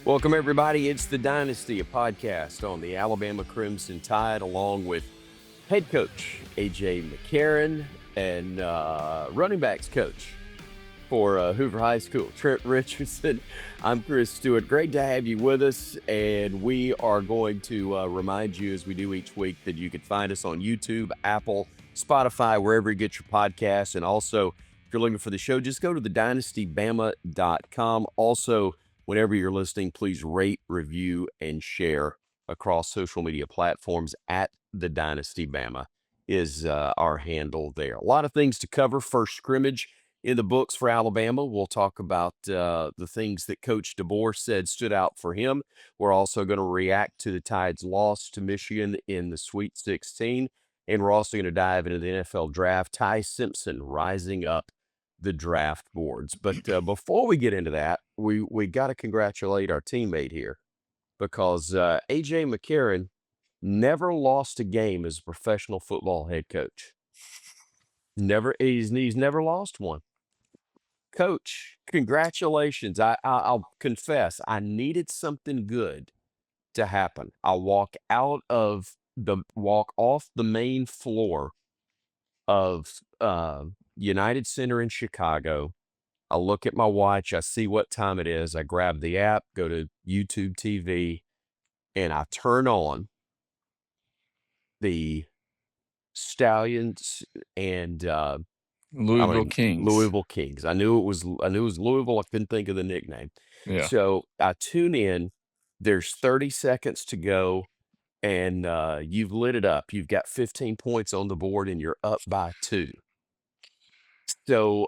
Welcome, everybody. It's The Dynasty, a podcast on the Alabama Crimson Tide, along with head coach A.J. McCarron and running backs coach for Hoover High School, Trent Richardson. I'm Chris Stewart. Great to have you with us, and we are going to remind you, as we do each week, that you can find us on YouTube, Apple, Spotify, wherever you get your podcasts. And also, if you're looking for the show, just go to thedynastybama.com. Also, whenever you're listening, please rate, review, and share across social media platforms. At The Dynasty Bama is our handle there. A lot of things to cover. First scrimmage in the books for Alabama. We'll talk about the things that Coach DeBoer said stood out for him. We're also going to react to the Tide's loss to Michigan in the Sweet 16. And we're also going to dive into the NFL draft. Ty Simpson rising up the draft boards. But before we get into that, we got to congratulate our teammate here, because A.J. McCarron never lost a game as a professional football head coach. He's never lost one. Coach, congratulations. I'll confess, I needed something good to happen. I walk off the main floor of United Center in Chicago. I look at my watch, I see what time it is. I grab the app, go to YouTube TV, and I turn on the Stallions and Louisville Kings. Louisville Kings. I knew it was Louisville. I couldn't think of the nickname. Yeah. So I tune in. There's 30 seconds to go, and you've lit it up. You've got 15 points on the board, and you're up by 2. So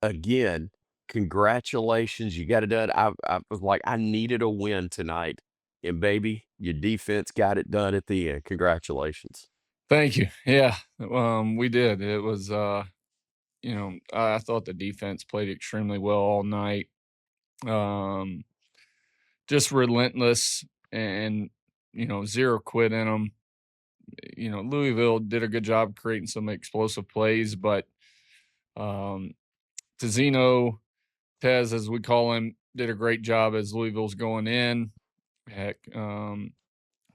again, congratulations. You got it done. I was like, I needed a win tonight, and baby, your defense got it done at the end. Congratulations. Thank you. Yeah, we did. It was, I thought the defense played extremely well all night. Just relentless and, zero quit in them. Louisville did a good job creating some explosive plays, but Tez, as we call him, did a great job as Louisville's going in. Heck,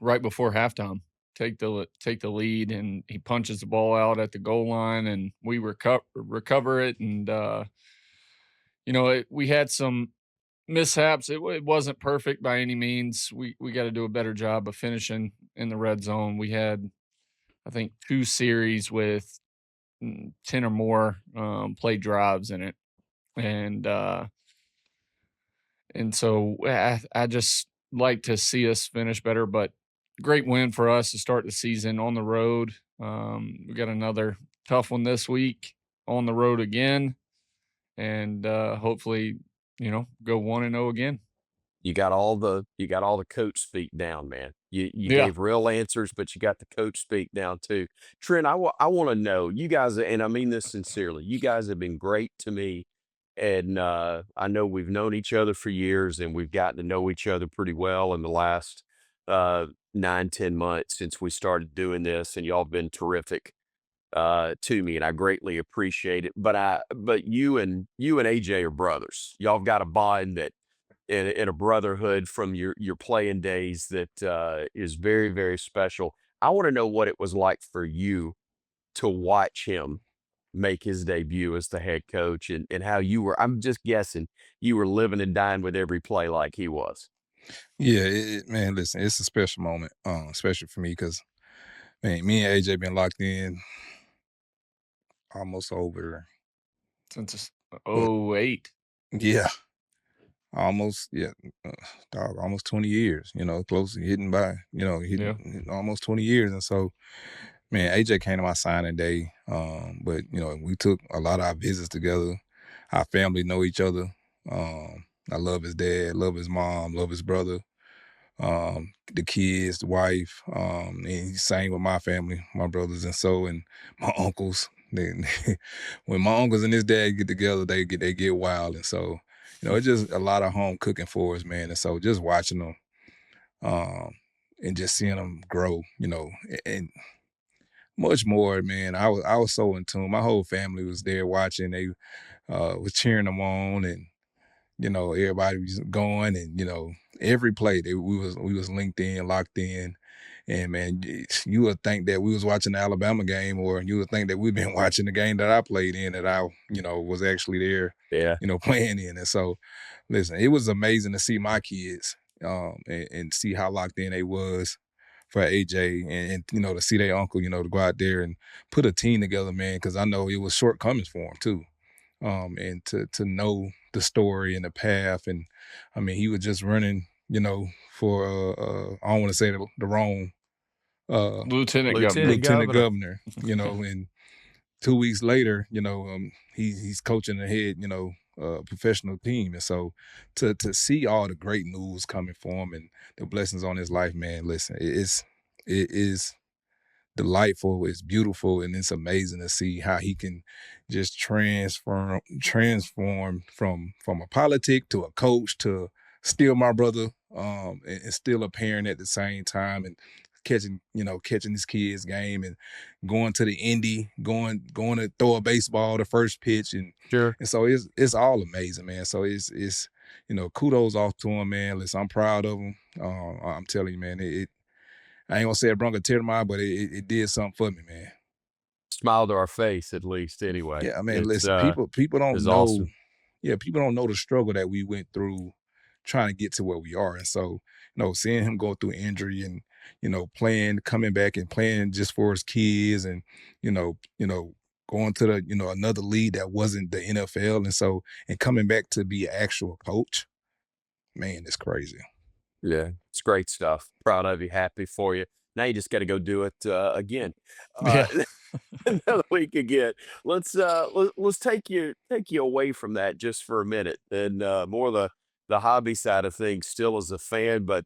right before halftime, take the lead, and he punches the ball out at the goal line, and we recover it. And we had some mishaps. It wasn't perfect by any means. We got to do a better job of finishing in the red zone. We had, I think, 2 series with 10 or more play drives in it, and so I just like to see us finish better. But great win for us to start the season on the road. We got another tough one this week on the road again, and hopefully, go 1-0 again. You got all the coach speak down, man. You gave real answers, but you got the coach speak down too. Trent, I want to know, you guys, and I mean this sincerely, you guys have been great to me. And I know we've known each other for years, and we've gotten to know each other pretty well in the last 9-10 months since we started doing this, and y'all have been terrific to me, and I greatly appreciate it. But you and AJ are brothers. Y'all have got a bond that in a brotherhood from your playing days that is very, very special. I want to know what it was like for you to watch him make his debut as the head coach, and how you were, I'm just guessing, you were living and dying with every play like he was. Yeah, man, listen, it's a special moment, especially for me because, man, me and AJ been locked in almost over. Since 08. Yeah, almost, dog, almost 20 years, close to hitting by, hitting almost 20 years. And so, man, AJ came to my signing day, but, we took a lot of our visits together. Our family know each other. I love his dad, love his mom, love his brother, the kids, the wife, and he sang with my family, my brothers, and my uncles. When my uncles and his dad get together, they get wild. And so, it's just a lot of home cooking for us, man. And so just watching them, and just seeing them grow, and much more, man. I was so in tune. My whole family was there watching. They was cheering them on, and everybody was going, and every play that we was linked in, locked in. And man, you would think that we was watching the Alabama game, or you would think that we've been watching the game that I played in, that I, was actually there, Yeah. playing in. And so, listen, it was amazing to see my kids, and see how locked in they was for AJ, and to see their uncle, to go out there and put a team together, man, because I know it was shortcomings for him too. And to know the story and the path, and I mean, he was just running, for I don't want to say the wrong Lieutenant governor, and 2 weeks later, he's coaching the head, professional team. And so to see all the great news coming for him and the blessings on his life, man, listen, it is delightful, it's beautiful, and it's amazing to see how he can just transform from a politic to a coach to still my brother, and still a parent at the same time, and catching his kids game, and going to the Indy, going to throw a baseball the first pitch, and Sure. and so it's all amazing, man. So it's kudos off to him, man. Listen, I'm proud of him. I'm telling you, man, I ain't gonna say it brought a tear to my eye, but it did something for me, man. Smile to our face, at least, anyway. Yeah, I mean, It's, listen, people don't it's know. awesome. Yeah, people don't know the struggle that we went through trying to get to where we are. And so, seeing him go through injury and, coming back and playing just for his kids, and, going to the, another league that wasn't the NFL. And coming back to be an actual coach, man, it's crazy. Yeah, it's great stuff. Proud of you, happy for you. Now you just got to go do it again. Yeah. Another week again. Let's take you away from that just for a minute, and more the hobby side of things. Still as a fan, but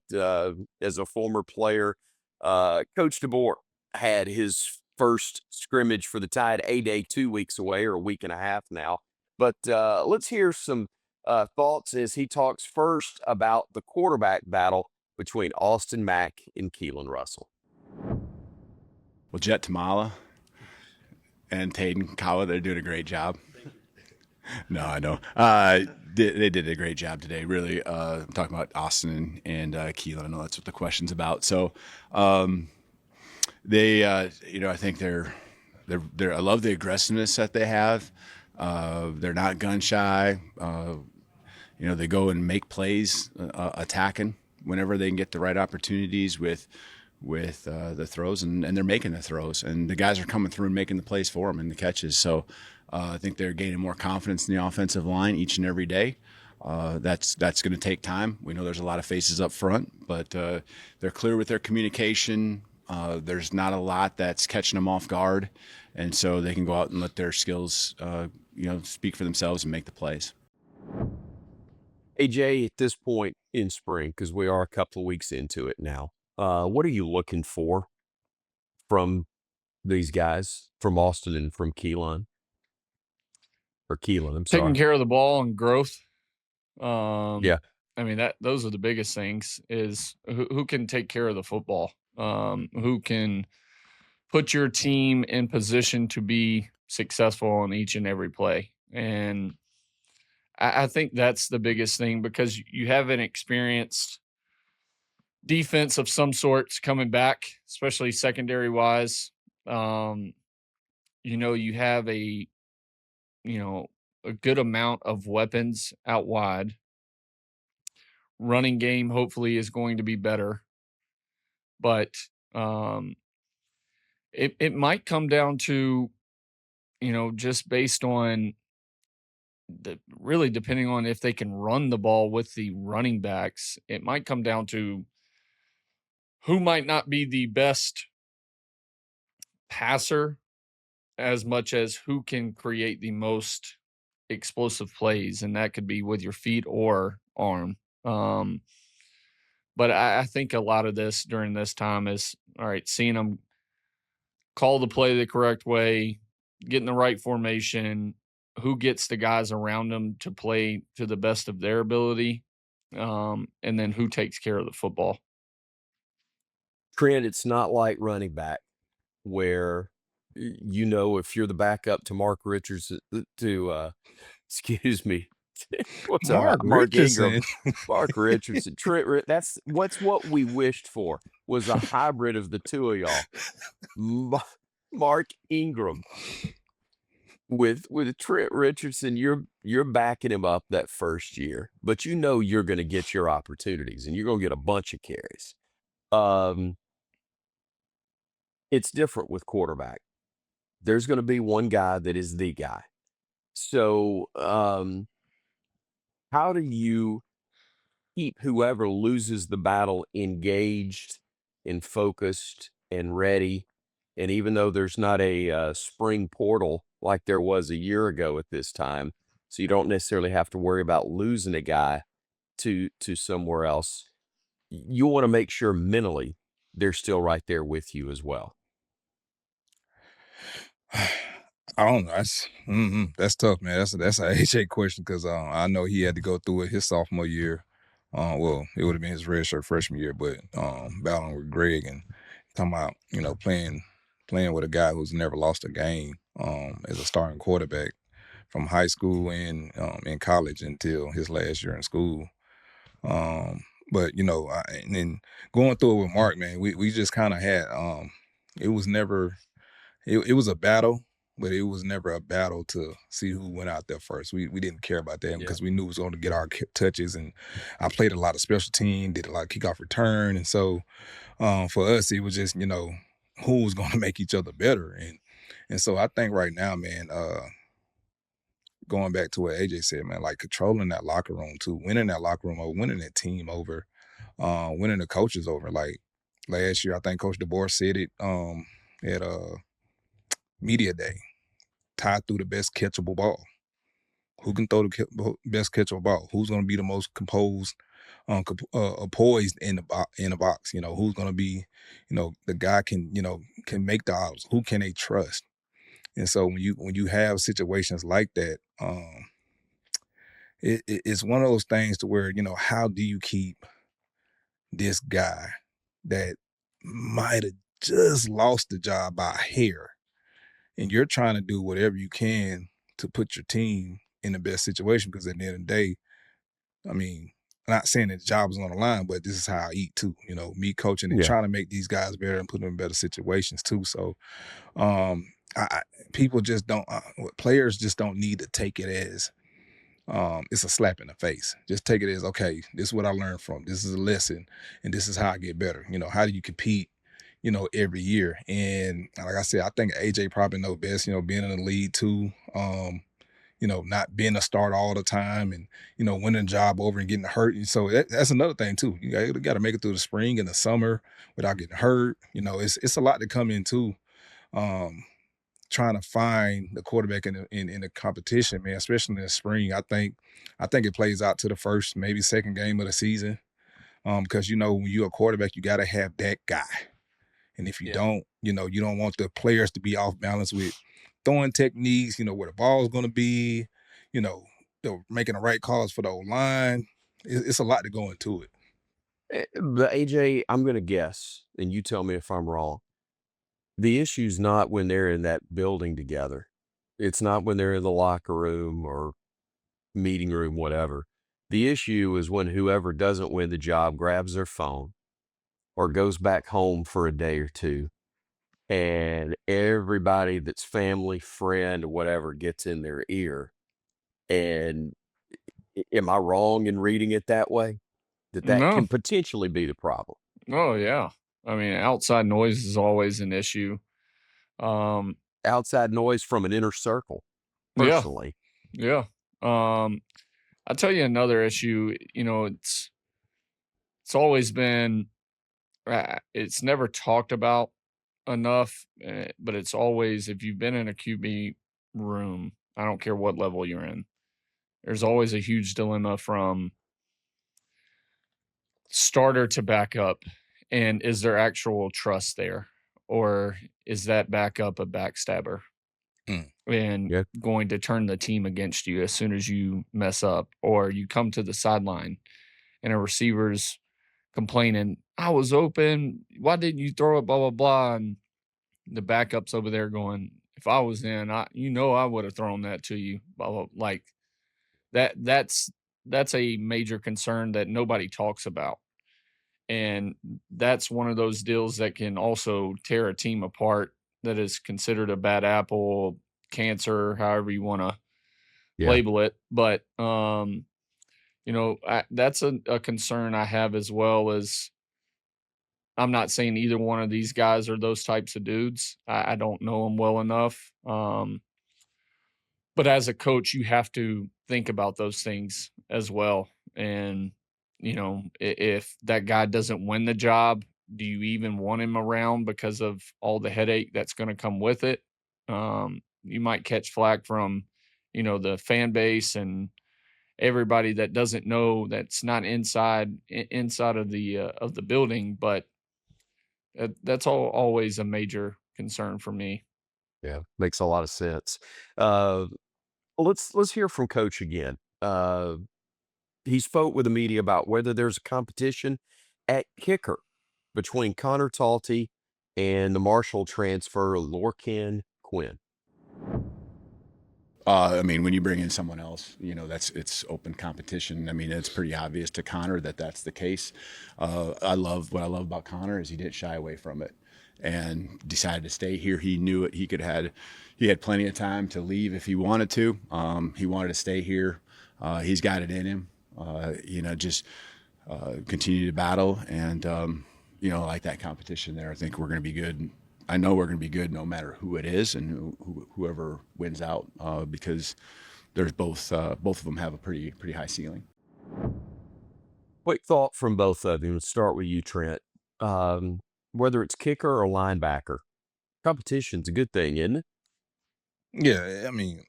as a former player, Coach DeBoer had his first scrimmage for the Tide A-Day 2 weeks away, or a week and a half now. But let's hear some thoughts as he talks first about the quarterback battle between Austin Mack and Keelon Russell. Well, Jet Tamala and Taden Kawa, they're doing a great job. No, I know. They did a great job today, really. I'm talking about Austin and Keelon. I know that's what the question's about. So they, I think they're I love the aggressiveness that they have. They're not gun shy. They go and make plays, attacking whenever they can get the right opportunities with the throws, and they're making the throws, and the guys are coming through and making the plays for them and the catches. So I think they're gaining more confidence in the offensive line each and every day. That's going to take time. We know there's a lot of faces up front, but they're clear with their communication. There's not a lot that's catching them off guard, and so they can go out and let their skills, speak for themselves and make the plays. AJ, at this point in spring, because we are a couple of weeks into it now, what are you looking for from these guys, from Austin and from Keelon? Or Keelon, I'm sorry. Taking care of the ball and growth. Yeah. I mean, those are the biggest things, is who can take care of the football, who can put your team in position to be successful on each and every play. And I think that's the biggest thing, because you have an experienced defense of some sorts coming back, especially secondary wise. You have a good amount of weapons out wide. Running game hopefully is going to be better, but it might come down to, just based on really depending on if they can run the ball with the running backs. It might come down to who might not be the best passer as much as who can create the most explosive plays, and that could be with your feet or arm. But I think a lot of this during this time is, all right, seeing them call the play the correct way, getting the right formation, who gets the guys around them to play to the best of their ability, and then who takes care of the football. Trent, it's not like running back where, if you're the backup to Mark Richardson, to What's Mark Mark Ingram, Richardson. Mark Richardson, Trent. That's what we wished for, was a hybrid of the two of y'all. Mark Ingram with Trent Richardson. You're backing him up that first year, but you know you're going to get your opportunities and you're going to get a bunch of carries. It's different with quarterback. There's going to be one guy that is the guy. So, how do you keep whoever loses the battle engaged and focused and ready? And even though there's not a spring portal like there was a year ago at this time, so you don't necessarily have to worry about losing a guy to somewhere else, you want to make sure mentally they're still right there with you as well. I don't know. That's tough, man. That's an AJ question because I know he had to go through it his sophomore year. Well, it would have been his redshirt freshman year, but battling with Greg and come out, playing with a guy who's never lost a game as a starting quarterback from high school and in college until his last year in school. But and then going through it with Mark, man, we just kind of had it was never it was a battle. But it was never a battle to see who went out there first. We didn't care about that because we knew it was going to get our touches. And I played a lot of special team, did a lot of kickoff return. And so for us, it was just, who was going to make each other better. And so I think right now, man, going back to what AJ said, man, like controlling that locker room too, winning that locker room over, winning that team over, winning the coaches over. Like last year, I think Coach DeBoer said it at media day. Ty threw the best catchable ball. Who can throw the best catchable ball? Who's going to be the most composed, poised in the box? Who's going to be, the guy can make the odds. Who can they trust? And so when you have situations like that, it's one of those things to where how do you keep this guy that might have just lost the job by a hair? And you're trying to do whatever you can to put your team in the best situation because at the end of the day, I mean, I'm not saying that the job is on the line, but this is how I eat too. Me coaching and trying to make these guys better and put them in better situations too. So people just don't, players just don't need to take it as it's a slap in the face. Just take it as, okay, this is what I learned from. This is a lesson and this is how I get better. How do you compete every year? And like I said, I think AJ probably knows best, being in the league too, not being a starter all the time and, winning a job over and getting hurt. And so that's another thing too. You got to make it through the spring and the summer without getting hurt. It's a lot to come into trying to find the quarterback in the competition, man, especially in the spring. I think it plays out to the first, maybe second game of the season. Because, when you're a quarterback, you got to have that guy. And if you don't, you don't want the players to be off balance with throwing techniques, where the ball is going to be, making the right calls for the O-line. It's a lot to go into it. But AJ, I'm going to guess, and you tell me if I'm wrong. The issue's not when they're in that building together. It's not when they're in the locker room or meeting room, whatever. The issue is when whoever doesn't win the job grabs their phone or goes back home for a day or two, and everybody that's family, friend, whatever gets in their ear. And am I wrong in reading it that way? That No. can potentially be the problem. Oh, yeah. I mean, outside noise is always an issue. Outside noise from an inner circle, personally. Yeah. I'll tell you another issue. It's always been, it's never talked about enough, but it's always, if you've been in a QB room, I don't care what level you're in, there's always a huge dilemma from starter to backup. And is there actual trust there? Or is that backup a backstabber and going to turn the team against you as soon as you mess up? Or you come to the sideline and a receiver's complaining, I was open, why didn't you throw it, blah, blah, blah. And the backup's over there going, if I was in, I would have thrown that to you, blah, blah. Like, that's a major concern that nobody talks about. And that's one of those deals that can also tear a team apart, that is considered a bad apple, cancer, however you want to label it. But, that's a concern I have, as well as, I'm not saying either one of these guys are those types of dudes. I don't know them well enough. But as a coach, you have to think about those things as well. And, if that guy doesn't win the job, do you even want him around because of all the headache that's going to come with it? You might catch flack from, the fan base and everybody that doesn't know, that's not inside of the building, but that's always a major concern for me. Yeah, makes a lot of sense. Let's hear from Coach again. He spoke with the media about whether there's a competition at kicker between Connor Talty and the Marshall transfer Lorcan Quinn. I mean, when you bring in someone else, it's open competition. I mean, it's pretty obvious to Connor that that's the case. What I love about Connor is he didn't shy away from it and decided to stay here. He knew it. He had plenty of time to leave if he wanted to. He wanted to stay here. He's got it in him. Just continue to battle and, like that competition there. I think we're going to be good. I know we're going to be good no matter who it is and whoever wins out, because there's both of them have a pretty high ceiling. Quick thought from both of you. Let's start with you, Trent. Whether it's kicker or linebacker, competition's a good thing, isn't it? Yeah, I mean,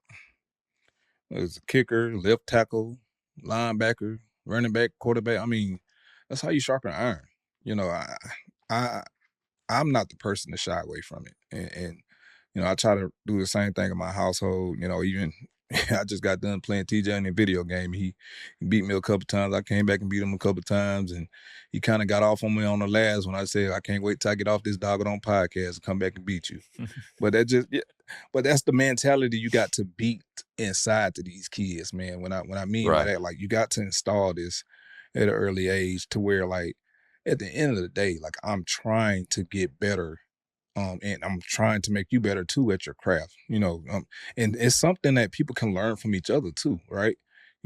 it's a kicker, left tackle, linebacker, running back, quarterback. I mean, that's how you sharpen iron. I'm not the person to shy away from it. And I try to do the same thing in my household. Even I just got done playing TJ in a video game. He beat me a couple times. I came back and beat him a couple times. And he kind of got off on me on the last when I said, I can't wait till I get off this doggone podcast and come back and beat you. But that's the mentality you got to beat inside to these kids, man. When I mean by that, like, you got to install this at an early age to where, like, at the end of the day, like, I'm trying to get better, and I'm trying to make you better too at your craft, and it's something that people can learn from each other too, right?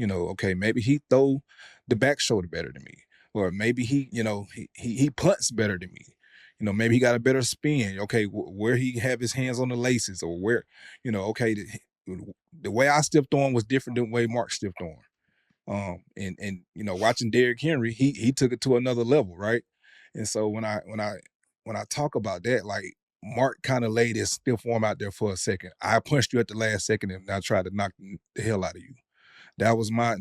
Okay, maybe he throw the back shoulder better than me, or maybe he punts better than me. Maybe he got a better spin. Okay, where he have his hands on the laces, or where, okay, the way I stepped on was different than the way Mark stepped on. And watching Derrick Henry, he took it to another level, right? And so when I talk about that, like, Mark kind of laid his stiff arm out there for a second. I punched you at the last second and I tried to knock the hell out of you. That was my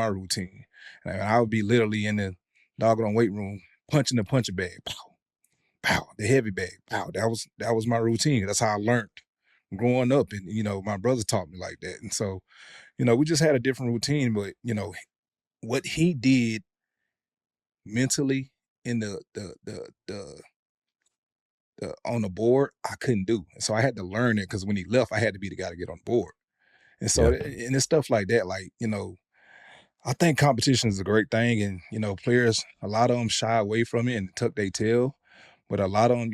routine. And I would be literally in the doggone weight room punching the punching bag, pow, pow, the heavy bag, pow. That was my routine. That's how I learned growing up, and my brother taught me like that. And so, we just had a different routine, but what he did mentally in the on the board, I couldn't do. And so I had to learn it, because when he left, I had to be the guy to get on board. And so, and it's stuff like that, like, I think competition is a great thing, and players, a lot of them shy away from it and tuck their tail, but a lot of them,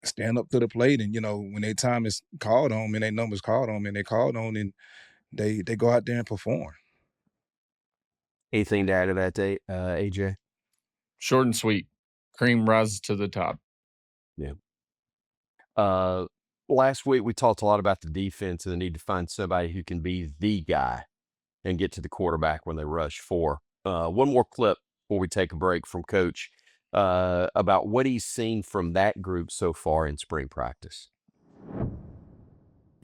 stand up to the plate, and when their time is called on and their numbers called on and they called on, and they go out there and perform. Anything to add to that, AJ? Short and sweet. Cream rises to the top. Yeah. Last week we talked a lot about the defense and the need to find somebody who can be the guy and get to the quarterback when they rush 4. One more clip before we take a break from Coach about what he's seen from that group so far in spring practice.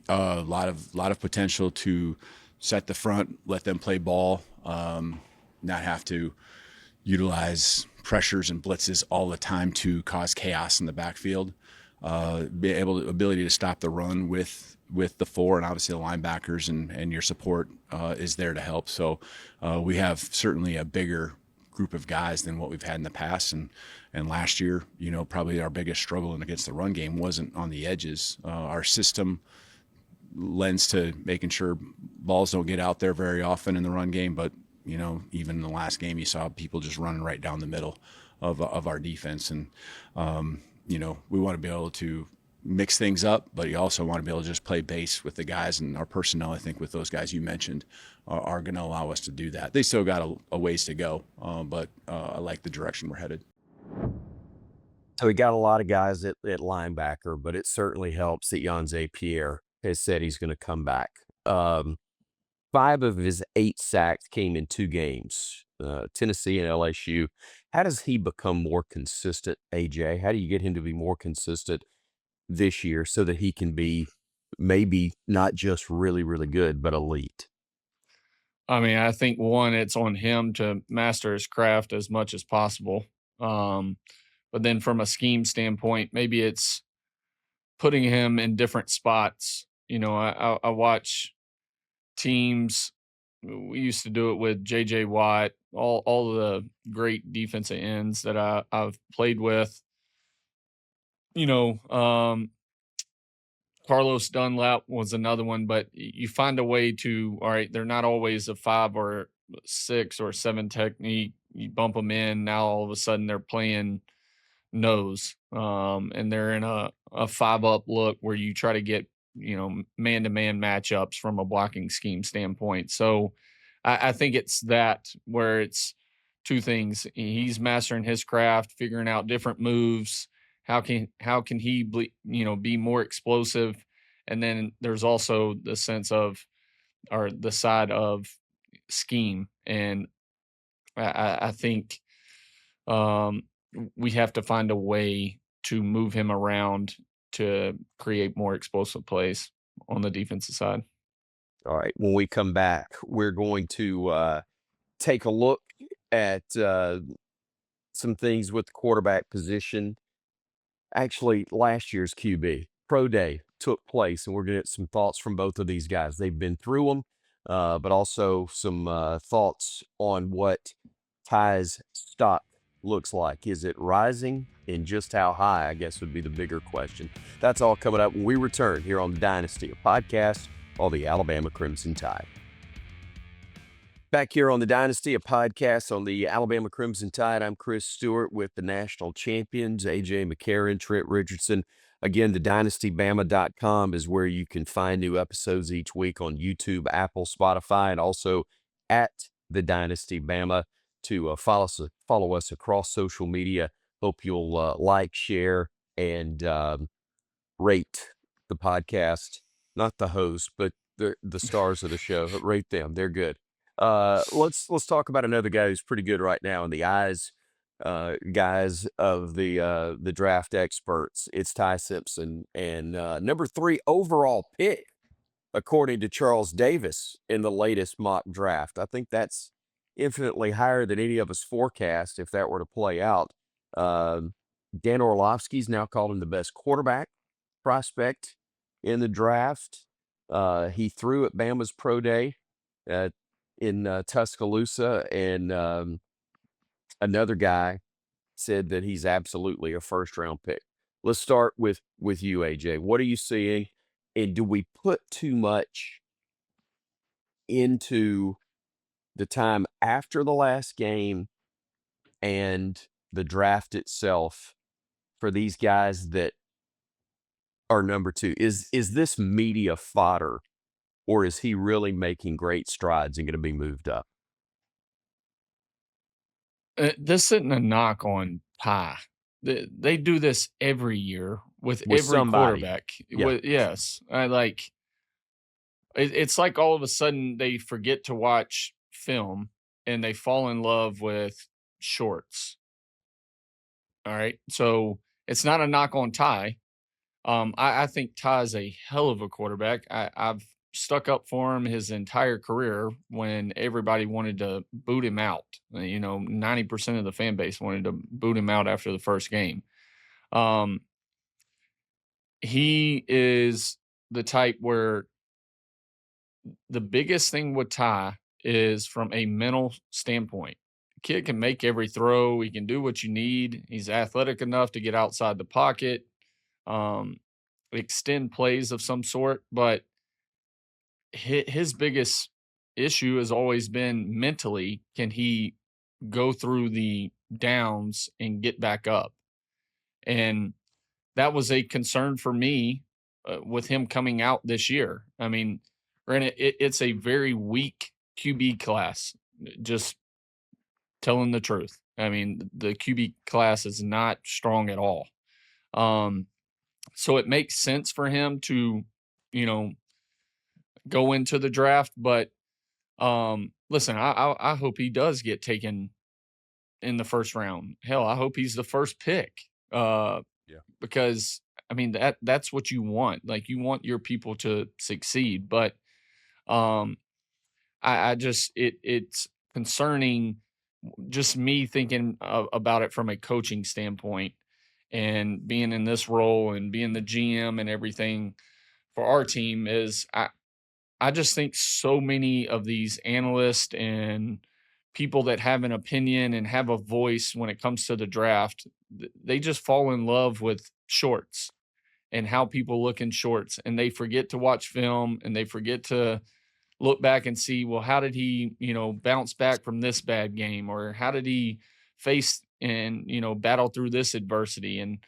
A lot of potential to set the front, let them play ball, not have to utilize pressures and blitzes all the time to cause chaos in the backfield. Ability to stop the run with the 4, and obviously the linebackers and your support is there to help. So we have certainly a bigger group of guys than what we've had in the past. And last year, probably our biggest struggle against the run game wasn't on the edges. Our system lends to making sure balls don't get out there very often in the run game. But, even in the last game, you saw people just running right down the middle of our defense. And, we want to be able to mix things up, but you also want to be able to just play base with the guys, and our personnel, I think, with those guys you mentioned, are going to allow us to do that. They still got a ways to go, but I like the direction we're headed. So we got a lot of guys at linebacker, but it certainly helps that Yhonzae Pierre has said he's going to come back. 5 of his 8 sacks came in 2 games, Tennessee and LSU. How does he become more consistent, AJ? How do you get him to be more consistent this year so that he can be maybe not just really, really good, but elite? I mean, I think, one, it's on him to master his craft as much as possible. But then from a scheme standpoint, maybe it's putting him in different spots. I watch teams. We used to do it with J.J. Watt, all the great defensive ends that I've played with. Carlos Dunlap was another one, but you find a way to, all right, they're not always a 5 or 6 or 7 technique. You bump them in. Now all of a sudden they're playing nose, and they're in a 5-up look where you try to get, man-to-man matchups from a blocking scheme standpoint. So I think it's that, where it's 2 things. He's mastering his craft, figuring out different moves. How can he be more explosive? And then there's also the sense of, or the side of, scheme. And I think we have to find a way to move him around to create more explosive plays on the defensive side. All right. When we come back, we're going to take a look at some things with the quarterback position. Actually, last year's QB Pro Day took place, and we're going to get some thoughts from both of these guys. They've been through them, but also some thoughts on what Ty's stock looks like. Is it rising, and just how high, I guess, would be the bigger question. That's all coming up when we return here on the Dynasty, a podcast on the Alabama Crimson Tide. Back here on the Dynasty, a podcast on the Alabama Crimson Tide. I'm Chris Stewart with the national champions, AJ McCarron, Trent, Richardson. Again, the DynastyBama.com is where you can find new episodes each week on YouTube, Apple, Spotify, and also at the Dynasty Bama to follow us across social media. Hope you'll like, share, and rate the podcast. Not the host, but the stars of the show. Rate them. They're good. Let's talk about another guy who's pretty good right now in the eyes, guys of the draft experts. It's Ty Simpson, and number 3 overall pick, according to Charles Davis in the latest mock draft. I think that's infinitely higher than any of us forecast if that were to play out. Dan Orlovsky's now called him the best quarterback prospect in the draft. He threw at Bama's Pro Day in Tuscaloosa, and another guy said that he's absolutely a first-round pick. Let's start with you, AJ. What are you seeing, and do we put too much into the time after the last game and the draft itself for these guys that are number 2? Is this media fodder, or is he really making great strides and going to be moved up? This isn't a knock on Ty. They do this every year with every somebody. quarterback. Yeah. Yes. It's like all of a sudden they forget to watch film and they fall in love with shorts. All right. So it's not a knock on Ty. I think Ty's a hell of a quarterback. I've stuck up for him his entire career when everybody wanted to boot him out. 90% of the fan base wanted to boot him out after the first game. He is the type where the biggest thing with Ty is from a mental standpoint. The kid can make every throw. He can do what you need. He's athletic enough to get outside the pocket, extend plays of some sort, but his biggest issue has always been mentally, can he go through the downs and get back up? And that was a concern for me with him coming out this year. I mean, granted, it's a very weak QB class, just telling the truth. I mean, the QB class is not strong at all. So it makes sense for him to, go into the draft. But listen, I hope he does get taken in the first round. Hell, I hope he's the first pick. Because I mean that's what you want. Like, you want your people to succeed. But I just it's concerning, just me thinking about it from a coaching standpoint, and being in this role and being the GM and everything for our team, is I just think so many of these analysts and people that have an opinion and have a voice when it comes to the draft, they just fall in love with shorts and how people look in shorts, and they forget to watch film, and they forget to look back and see, well, how did he, bounce back from this bad game, or how did he face and, battle through this adversity. And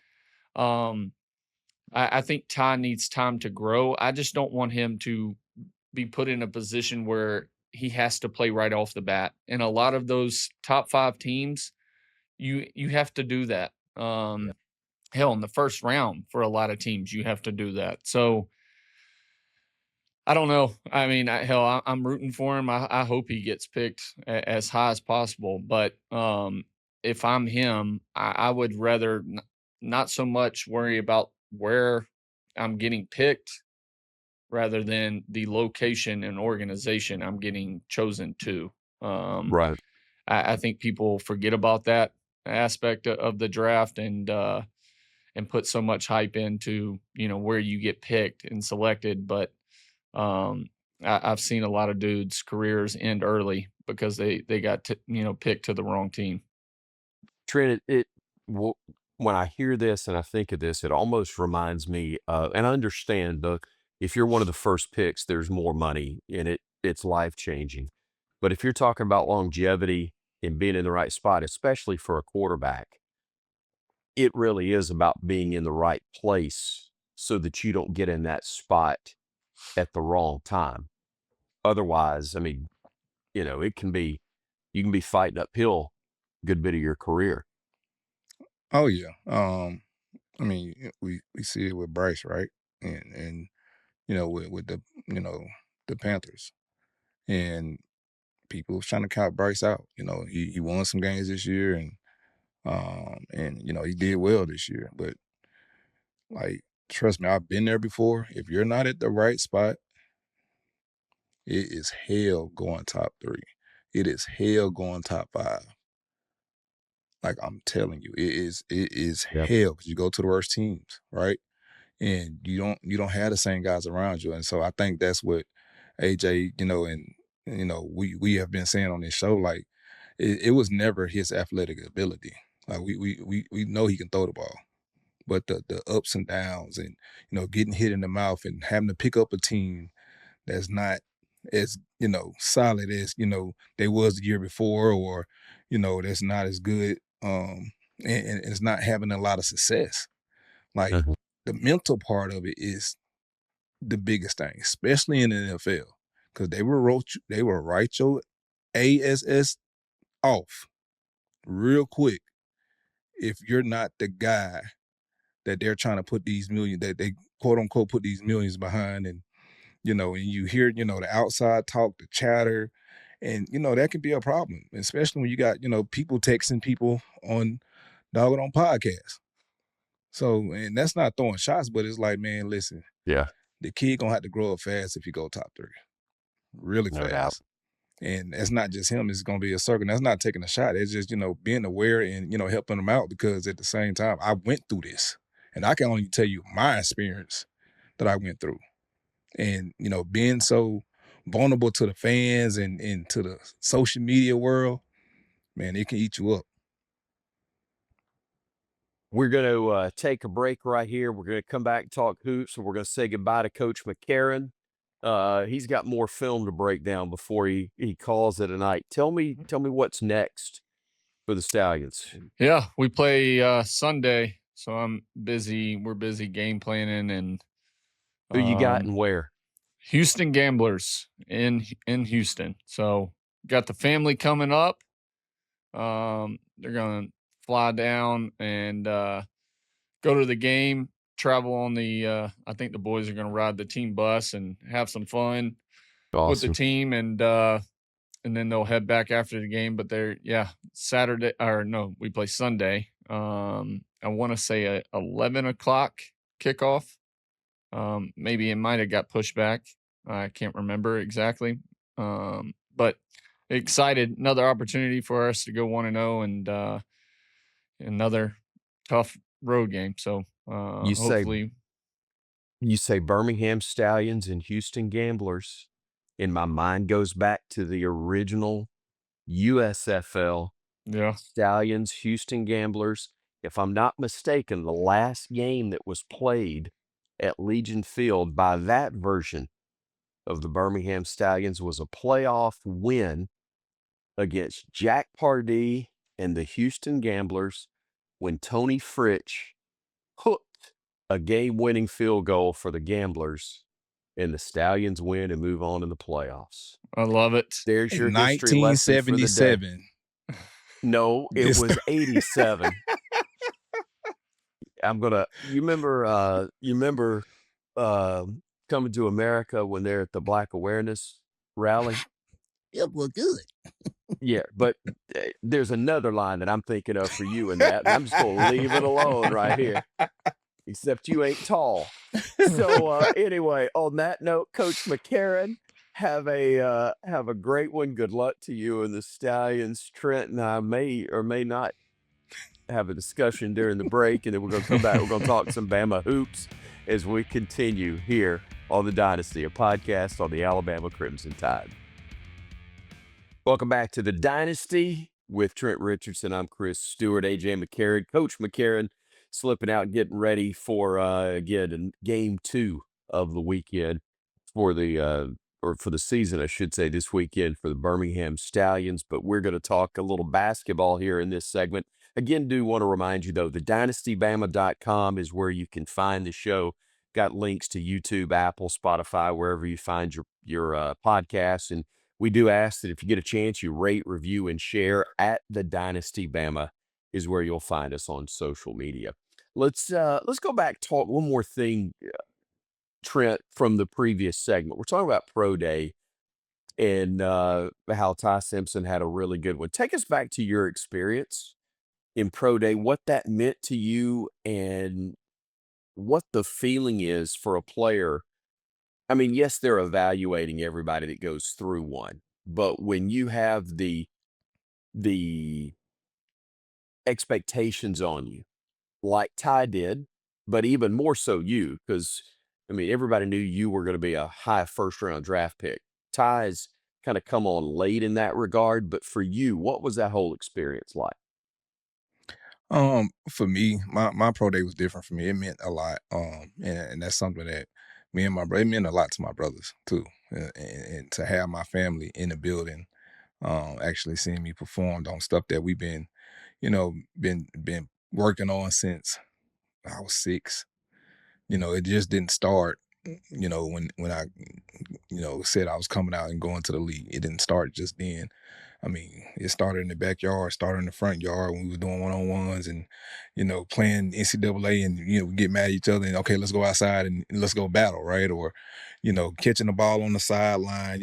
I think Ty needs time to grow. I just don't want him to be put in a position where he has to play right off the bat. And a lot of those top 5 teams, you have to do that. Hell, in the first round for a lot of teams, you have to do that. So I don't know. I mean, I'm rooting for him. I hope he gets picked as high as possible. But if I'm him, I would rather not so much worry about where I'm getting picked, rather than the location and organization I'm getting chosen to. Right. I think people forget about that aspect of the draft, and put so much hype into, where you get picked and selected. But I've seen a lot of dudes' careers end early because they got picked to the wrong team. Trent, when I hear this and I think of this, it almost reminds me, and I understand, if you're one of the first picks, there's more money and it's life changing. But if you're talking about longevity and being in the right spot, especially for a quarterback, it really is about being in the right place so that you don't get in that spot at the wrong time. Otherwise, I mean, you can be fighting uphill a good bit of your career. Oh yeah. I mean, we see it with Bryce, right? And with the the Panthers, and people was trying to count Bryce out. He won some games this year, and he did well this year. But like, trust me, I've been there before. If you're not at the right spot, it is hell going top 3. It is hell going top 5. Like, I'm telling you, it is Yep. hell, because you go to the worst teams, right? And you don't have the same guys around you. And so I think that's what AJ, and we have been saying on this show, like, it was never his athletic ability. Like, we know he can throw the ball, but the ups and downs, and getting hit in the mouth and having to pick up a team that's not as solid as they was the year before, or that's not as good, and it's not having a lot of success. Like, Uh-huh. the mental part of it is the biggest thing, especially in the NFL, because they will write your ASS off real quick if you're not the guy that they're trying to put these millions, that they quote unquote put these millions behind. And and you hear the outside talk, the chatter, and that can be a problem, especially when you got people texting people on podcasts. So, and that's not throwing shots, but it's like, man, listen, Yeah, the kid gonna have to grow up fast if you go top 3, really no doubt. fast. And that's not just him; it's gonna be a circle. That's not taking a shot. It's just being aware and helping them out, because at the same time, I went through this, and I can only tell you my experience that I went through, and being so vulnerable to the fans and to the social media world, man, it can eat you up. We're going to take a break right here. We're going to come back and talk hoops, and we're going to say goodbye to Coach McCarron. He's got more film to break down before he calls it a night. Tell me what's next for the Stallions. Yeah, we play Sunday, so I'm busy. We're busy game planning and Who you got and where? Houston Gamblers in Houston. So got the family coming up. They're gonna fly down and go to the game. Travel on the. I think the boys are gonna ride the team bus and have some fun with the team, and then they'll head back after the game. But Saturday we play Sunday. I want to say a 11 o'clock kickoff. Maybe it might have got pushed back. I can't remember exactly. But excited, another opportunity for us to go 1-0 and another tough road game. So hopefully. You say Birmingham Stallions and Houston Gamblers, and my mind goes back to the original USFL. Yeah. Stallions, Houston Gamblers. If I'm not mistaken, the last game that was played at Legion Field by that version of the Birmingham Stallions was a playoff win against Jack Pardee and the Houston Gamblers when Tony Fritsch hooked a game-winning field goal for the Gamblers, and the Stallions win and move on in the playoffs. I love it. There's your history lesson for the day. 1977. No, it was 87. You remember Coming to America when they're at the Black Awareness rally? It was good. Yeah, but there's another line that I'm thinking of for you in that. I'm just going to leave it alone right here. Except you ain't tall. So anyway, on that note, Coach McCarron, have a great one. Good luck to you and the Stallions. Trent and I may or may not have a discussion during the break, and then we're going to come back. We're going to talk some Bama hoops as we continue here on The Dynasty, a podcast on the Alabama Crimson Tide. Welcome back to The Dynasty with Trent Richardson. I'm Chris Stewart, AJ McCarron. Coach McCarron slipping out, getting ready for, again, game 2 of the weekend for the season, I should say, this weekend for the Birmingham Stallions. But we're going to talk a little basketball here in this segment. Again, do want to remind you, though, thedynastybama.com is where you can find the show. Got links to YouTube, Apple, Spotify, wherever you find your podcasts. And we do ask that if you get a chance, you rate, review, and share at The Dynasty Bama is where you'll find us on social media. Let's go back, talk one more thing, Trent, from the previous segment. We're talking about Pro Day and how Ty Simpson had a really good one. Take us back to your experience in Pro Day, what that meant to you and what the feeling is for a player. I mean, yes, they're evaluating everybody that goes through one, but when you have the expectations on you, like Ty did, but even more so you, because, I mean, everybody knew you were going to be a high first-round draft pick. Ty's kind of come on late in that regard, but for you, what was that whole experience like? For me, my pro day was different for me. It meant a lot. And that's something that me and my brother, it meant a lot to my brothers too. And to have my family in the building, actually seeing me perform on stuff that we've been working on since I was 6. It just didn't start, when I, said I was coming out and going to the league. It didn't start just then. I mean, it started in the backyard, started in the front yard when we were doing one-on-ones and, playing NCAA and, we get mad at each other and, okay, let's go outside and let's go battle, right? Or, catching the ball on the sideline,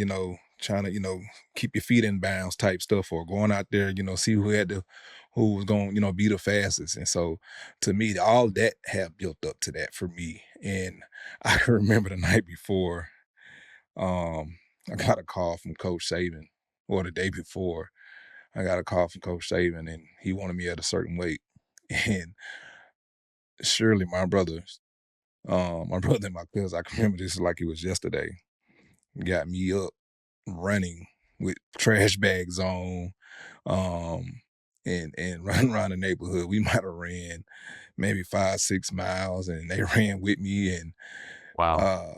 trying to, keep your feet in bounds type stuff, or going out there, see who was going to, be the fastest. And so to me, all that had built up to that for me. And I can remember the night before, I got a call from Coach Saban. Or the day before, I got a call from Coach Saban, and he wanted me at a certain weight. And surely my brothers, and my cousins, I can remember this like it was yesterday, got me up running with trash bags on, and running around the neighborhood. We might have ran maybe 5-6 miles, and they ran with me. And wow.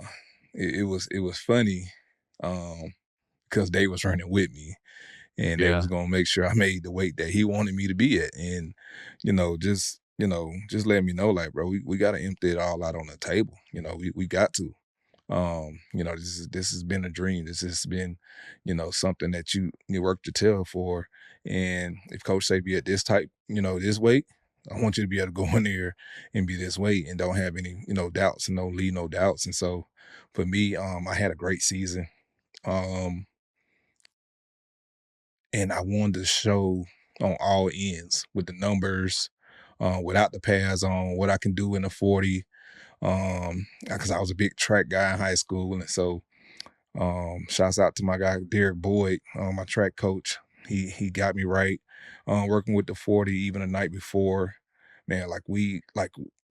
it was funny because they was running with me, and they was gonna make sure I made the weight that he wanted me to be at, and just let me know, like, bro, we got to empty it all out on the table. We got to. This has been a dream. This has been, something that you work to tell for. And if coach say be at this type, this weight, I want you to be able to go in there and be this weight and don't have any, doubts and don't leave no doubts. And so for me, I had a great season. And I wanted to show on all ends with the numbers, without the pads on, what I can do in the 40. Because I was a big track guy in high school. And so shouts out to my guy, Derek Boyd, my track coach. He got me right, working with the 40 even the night before. Man, we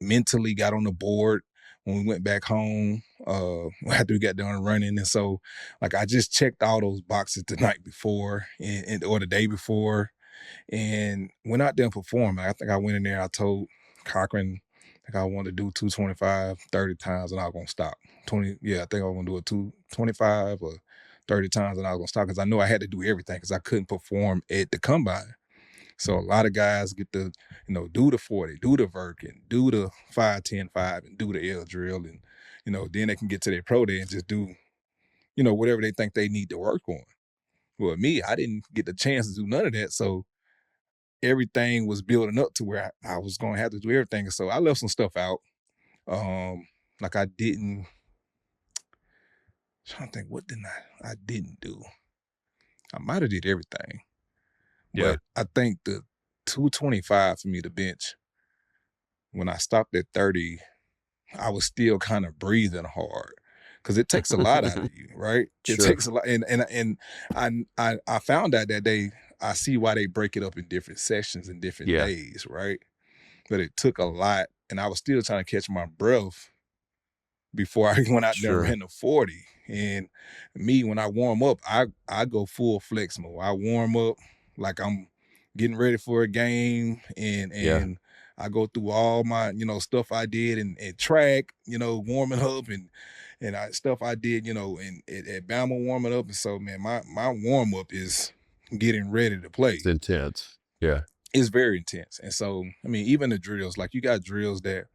mentally got on the board when we went back home after we got done running. And so I just checked all those boxes the night before or the day before and went out there and performed. I think I went in there, I told Cochran I wanted to do 225 30 times and I was going to stop. I think I was going to do it 225 or 30 times and I was going to stop because I knew I had to do everything because I couldn't perform at the combine. So a lot of guys get to, do the 40, do the vert, and do the 5, 10, 5, and do the L drill. And, then they can get to their pro day and just do, whatever they think they need to work on. Well, me, I didn't get the chance to do none of that. So everything was building up to where I was going to have to do everything. So I left some stuff out. I didn't, trying to think, what I didn't do? I might have did everything. But I think the 225 for me to bench, when I stopped at 30, I was still kind of breathing hard because it takes a lot out of you, right? It takes a lot. And I found out that I see why they break it up in different sections and different days, right? But it took a lot, and I was still trying to catch my breath before I went out there and ran the 40. And me, when I warm up, I go full flex mode. I warm up like I'm getting ready for a game, and I go through all my, stuff I did and track, warming up and stuff I did, and at Bama warming up. And so, man, my warm up is getting ready to play. It's intense. Yeah. It's very intense. And so, I mean, even the drills, you got drills that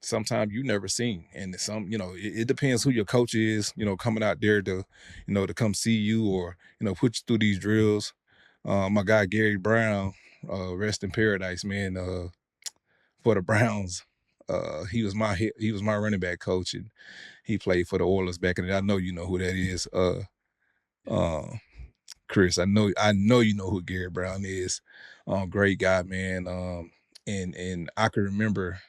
sometimes you never seen. And some, it depends who your coach is, coming out there to, to come see you or, put you through these drills. My guy, Gary Brown, rest in paradise, man, for the Browns. He was my running back coach, and he played for the Oilers back in the day. I know you know who that is. Chris, I know you know who Gary Brown is. Great guy, man. And I can remember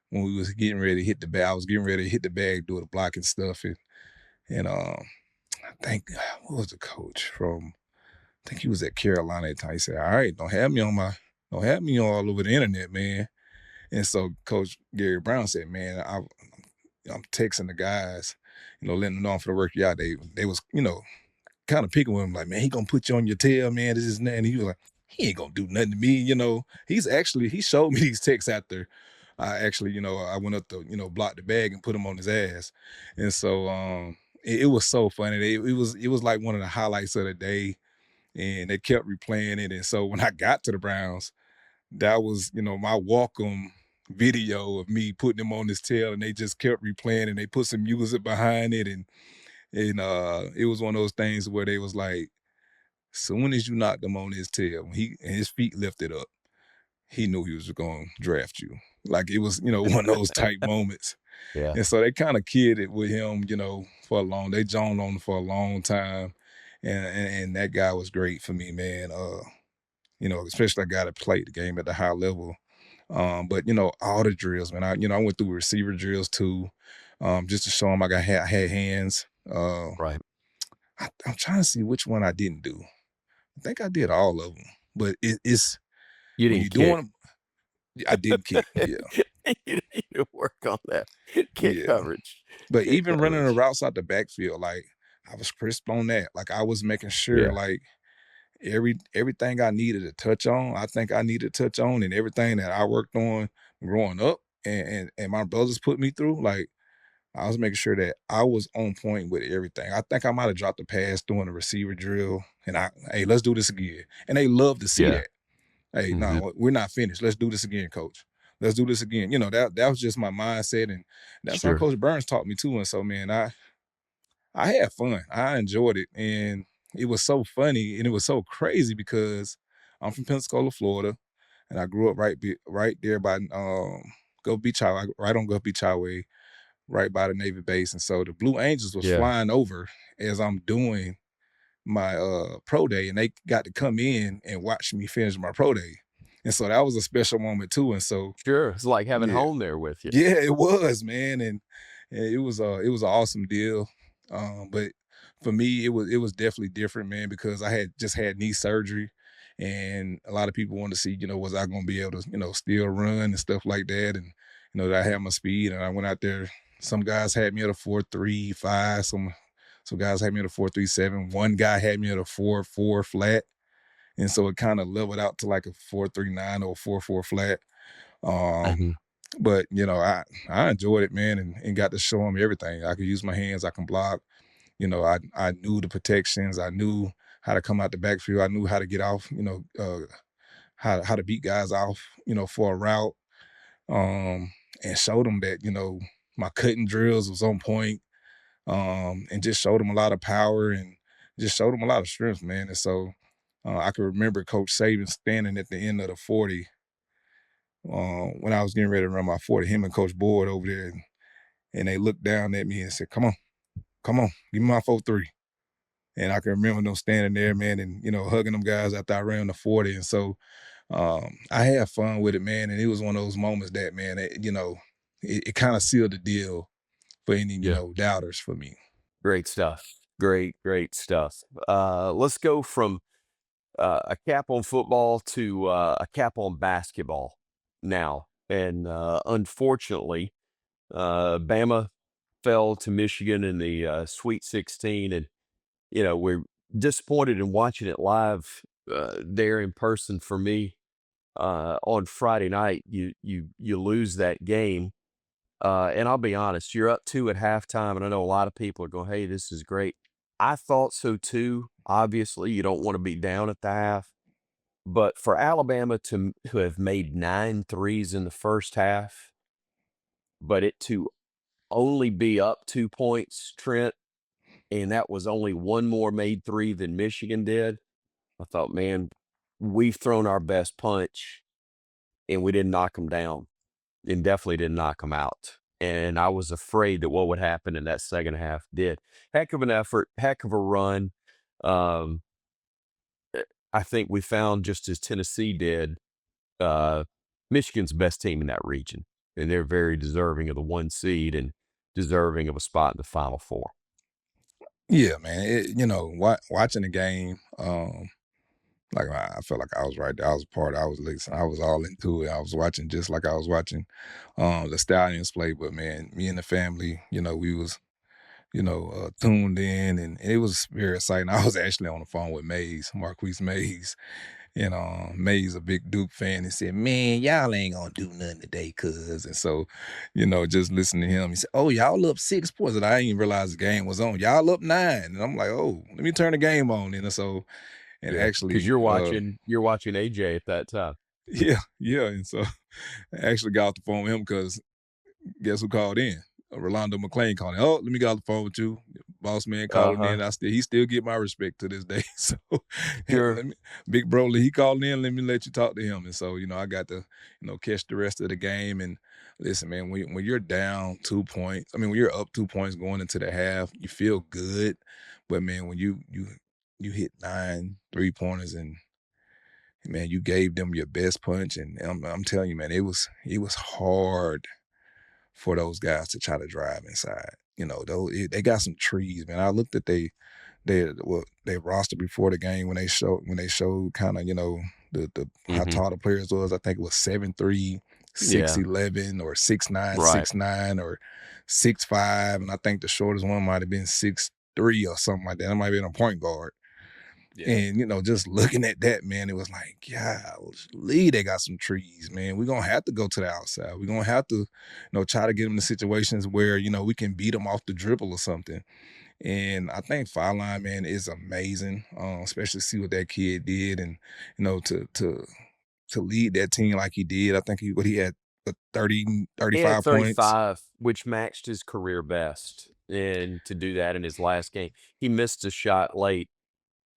when we was getting ready to hit the bag. I was getting ready to hit the bag, do the blocking stuff, and I think what was the coach from? I think he was at Carolina at the time. He said, "All right, don't have me all over the internet, man." And so Coach Gary Brown said, "Man, I'm texting the guys, letting them know I'm for the work you out." They was, kind of picking with him, like, "Man, he gonna put you on your tail, man. This is that." And he was like, "He ain't gonna do nothing to me, He showed me these texts after I actually, I went up to, block the bag and put him on his ass. And so it was so funny. It was like one of the highlights of the day. And they kept replaying it. And so when I got to the Browns, that was, my welcome video of me putting him on his tail, and they just kept replaying, and they put some music behind it. And it was one of those things where they was like, soon as you knocked him on his tail, and his feet lifted up, he knew he was going to draft you. Like it was, one of those type moments. Yeah. And so they kind of kidded with him, they joned on him for a long time. And that guy was great for me, man. Especially a guy that played the game at the high level. But all the drills, man. I went through receiver drills too, just to show him I had hands. Right. I'm trying to see which one I didn't do. I think I did all of them, but it's you didn't kick. I didn't kick. Yeah, you need to work on that kick coverage. But even running the routes out the backfield, I was crisp on that. I was making sure, everything I needed to touch on, I think I needed to touch on, and everything that I worked on growing up and my brothers put me through, I was making sure that I was on point with everything. I think I might have dropped a pass during the receiver drill, and hey, let's do this again. And they love to see Yeah. that. Hey, Mm-hmm. no, we're not finished. Let's do this again, coach. Let's do this again. That was just my mindset, and that's how Sure. Coach Burns taught me too. And so, man, I had fun. I enjoyed it, and it was so funny and it was so crazy because I'm from Pensacola, Florida, and I grew up right there by Gulf Beach Highway, right on Gulf Beach Highway, right by the Navy base. And so the Blue Angels was Yeah. flying over as I'm doing my pro day, and they got to come in and watch me finish my pro day. And so that was a special moment too. And so Sure. It's like having yeah, home there with you. yeah, it was, man, and it was an awesome deal. But for me, it was definitely different, man, because I had just had knee surgery, and a lot of people wanted to see, was I going to be able to, still run and stuff like that, and that I had my speed, and I went out there. Some guys had me at a 4.35, some guys had me at a 4.37. One guy had me at a 4.4 flat, and so it kind of leveled out to like a 4.39 or 4.4 flat. Mhm. But I enjoyed it, man, and got to show them everything. I could use my hands, I can block. I knew the protections, I knew how to come out the backfield, I knew how to get off, how to beat guys off, for a route. And showed them that, my cutting drills was on point. And just showed them a lot of power and just showed them a lot of strength, man. And so I can remember Coach Saban standing at the end of the 40 when I was getting ready to run my 40, him and Coach Boyd over there, and they looked down at me and said, come on, give me my 4.3. And I can remember them standing there, man, and, hugging them guys after I ran the 40. And so I had fun with it, man. And it was one of those moments that, man, it kind of sealed the deal for any, Yeah. doubters for me. Great stuff. Great stuff. Let's go from a cap on football to a cap on basketball now. And unfortunately, Bama fell to Michigan in the Sweet 16. And, we're disappointed in watching it live there in person for me on Friday night. You lose that game. And I'll be honest, you're up 2 at halftime, and I know a lot of people are going, hey, this is great. I thought so too. Obviously, you don't want to be down at the half. But for Alabama to have made 9 threes in the first half, but it to only be up 2 points, Trent, and that was only one more made three than Michigan did, I thought, man, we've thrown our best punch, and we didn't knock them down, and definitely didn't knock them out. And I was afraid that what would happen in that second half did. Heck of an effort, heck of a run. Um, I think we found, just as Tennessee did, Michigan's best team in that region, and they're very deserving of the 1 seed and deserving of a spot in the Final Four. Yeah, man. Watching the game, like I felt like I was right there. I was part. I was listening. I was all into it. I was watching just like I was watching the Stallions play. But man, me and the family, we was tuned in, and it was very exciting. I was actually on the phone with Marquise Mays, and Mays, a big Duke fan, and said, "Man, y'all ain't gonna do nothing today, cuz." And so, just listening to him, he said, "Oh, y'all up 6 points," and I didn't even realize the game was on. Y'all up 9, and I'm like, "Oh, let me turn the game on." And so, and Yeah, actually, because you're watching AJ at that time. yeah, and so I actually got off the phone with him because guess who called in? Rolando McClain called in. "Oh, let me get off the phone with you." Boss man calling in. He still get my respect to this day. So Sure. Big Broly, he called in. Let me let you talk to him. And so, I got to, catch the rest of the game. And listen, man, when you're down 2 points, when you're up 2 points going into the half, you feel good. But man, when you hit 9 3-pointers and man, you gave them your best punch, and I'm telling you, man, it was hard for those guys to try to drive inside. They got some trees, man. I looked at they roster before the game when they showed kind of, the how tall the players was. I think it was 7'3", 6'11", or 6'9", Right. 6'9", or 6'5", and I think the shortest one might have been 6'3" or something like that. It might have been a point guard. And, just looking at that, man, it was like, golly, they got some trees, man. We're going to have to go to the outside. We're going to have to, try to get them to situations where, we can beat them off the dribble or something. And I think foul line, man, is amazing, especially see what that kid did and, to lead that team like he did. I think he had 30, He had 35 points. 35, which matched his career best. And to do that in his last game, he missed a shot late.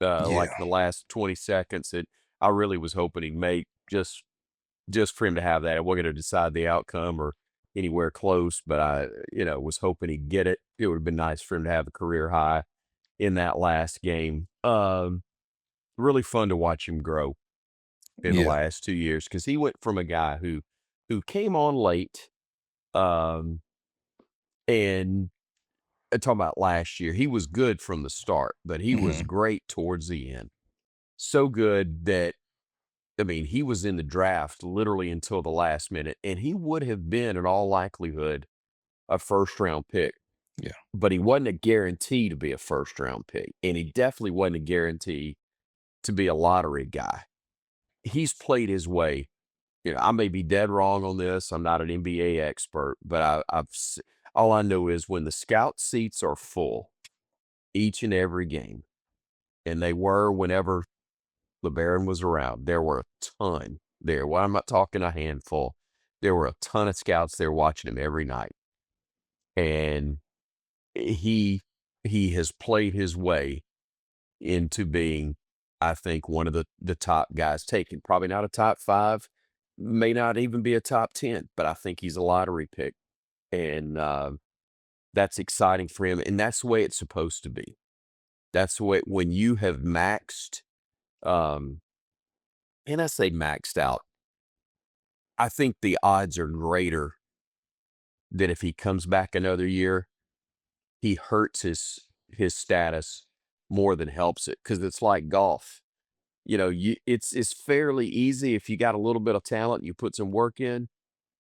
Like the last 20 seconds that I really was hoping he'd make just for him to have that. It wasn't going to decide the outcome or anywhere close, but I, was hoping he'd get it. It would have been nice for him to have a career high in that last game. Really fun to watch him grow in the last 2 years because he went from a guy who came on late and talking about last year, he was good from the start, but he was great towards the end. So good that, he was in the draft literally until the last minute, and he would have been, in all likelihood, a first-round pick. Yeah. But he wasn't a guarantee to be a first-round pick, and he definitely wasn't a guarantee to be a lottery guy. He's played his way. I may be dead wrong on this. I'm not an NBA expert, but all I know is when the scout seats are full each and every game, and they were whenever LeBaron was around, there were a ton there. Well, I'm not talking a handful. There were a ton of scouts there watching him every night. And he has played his way into being, I think, one of the top guys taken. Probably not a top 5, may not even be a top 10, but I think he's a lottery pick. And that's exciting for him. And that's the way it's supposed to be. That's the way when you have maxed, and I say maxed out, I think the odds are greater that if he comes back another year, he hurts his status more than helps it. Because it's like golf. It's fairly easy if you got a little bit of talent and you put some work in